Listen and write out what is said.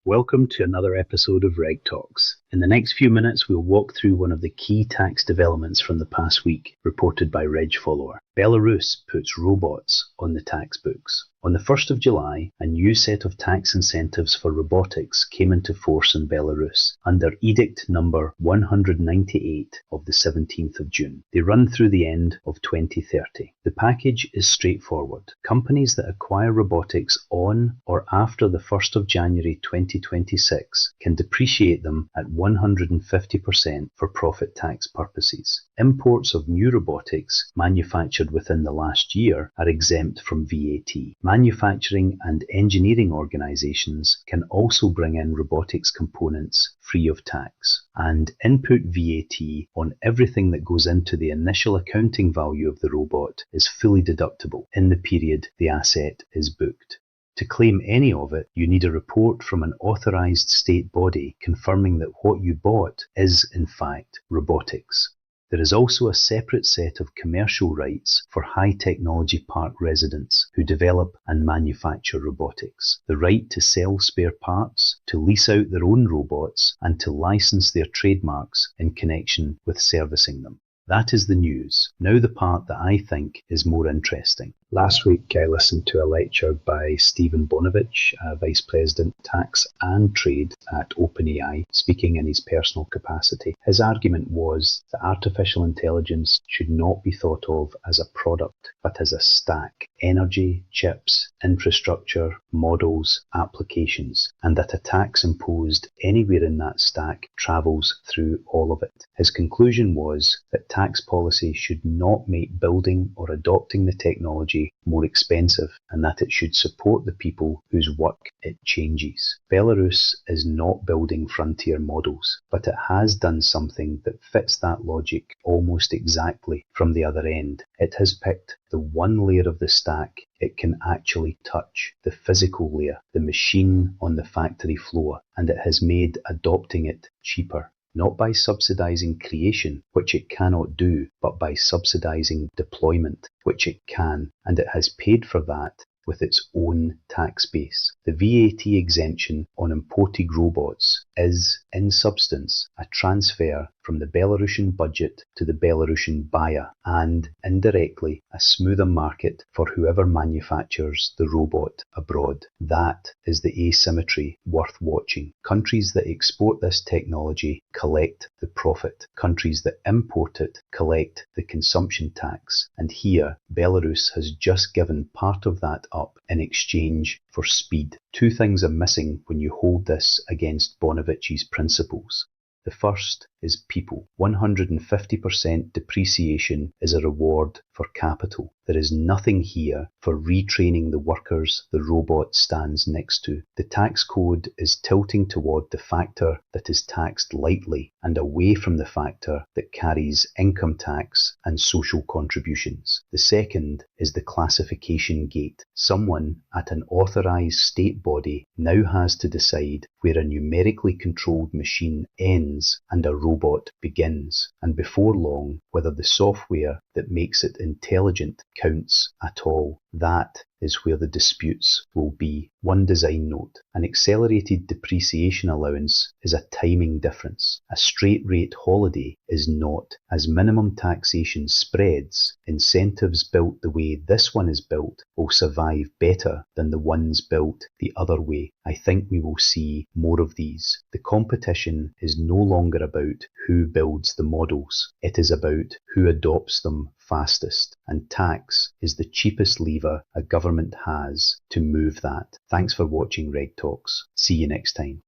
Welcome to another episode of RegTalks. In the next few minutes, we'll walk through one of the key tax developments from the past week, reported by RegFollower. Belarus puts robots on the tax books. On the 1st of July, a new set of tax incentives for robotics came into force in Belarus under Edict No. 198 of the 17th of June. They run through the end of 2030. The package is straightforward. Companies that acquire robotics on or after the 1st of January 2026 can depreciate them at 150% for profit tax purposes. Imports of new robotics manufactured within the last year are exempt from VAT. Manufacturing and engineering organisations can also bring in robotics components free of tax, and input VAT on everything that goes into the initial accounting value of the robot is fully deductible in the period the asset is booked. To claim any of it, you need a report from an authorised state body confirming that what you bought is, in fact, robotics. There is also a separate set of commercial rights for high technology park residents who develop and manufacture robotics. The right to sell spare parts, to lease out their own robots, and to license their trademarks in connection with servicing them. That is the news. Now the part that I think is more interesting. Last week I listened to a lecture by Stephen Bonovich, Vice President Tax and Trade at OpenAI, speaking in his personal capacity. His argument was that artificial intelligence should not be thought of as a product, but as a stack. Energy, chips, infrastructure, models, applications, and that a tax imposed anywhere in that stack travels through all of it. His conclusion was that tax policy should not make building or adopting the technology more expensive, and that it should support the people whose work it changes. Belarus is not building frontier models, but it has done something that fits that logic almost exactly from the other end. It has picked the one layer of the stack it can actually touch, the physical layer, the machine on the factory floor, and it has made adopting it cheaper. Not by subsidising creation, which it cannot do, but by subsidising deployment, which it can, and it has paid for that with its own tax base. The VAT exemption on imported robots is, in substance, a transfer from the Belarusian budget to the Belarusian buyer, and, indirectly, a smoother market for whoever manufactures the robot abroad. That is the asymmetry worth watching. Countries that export this technology collect the profit. Countries that import it collect the consumption tax. And here, Belarus has just given part of that up in exchange for speed. Two things are missing when you hold this against Bonovich's principles. The first is people. 150% depreciation is a reward for capital. There is nothing here for retraining the workers the robot stands next to. The tax code is tilting toward the factor that is taxed lightly and away from the factor that carries income tax and social contributions. The second is the classification gate. Someone at an authorised state body now has to decide where a numerically controlled machine ends and a robot begins, and before long, whether the software that makes it intelligent counts at all. That is where the disputes will be. One design note: an accelerated depreciation allowance is a timing difference. A straight rate holiday is not. As minimum taxation spreads, incentives built the way this one is built will survive better than the ones built the other way. I think we will see more of these. The competition is no longer about who builds the models. It is about who adopts them fastest, and tax is the cheapest lever a government has to move that. Thanks for watching RegTalks. See you next time.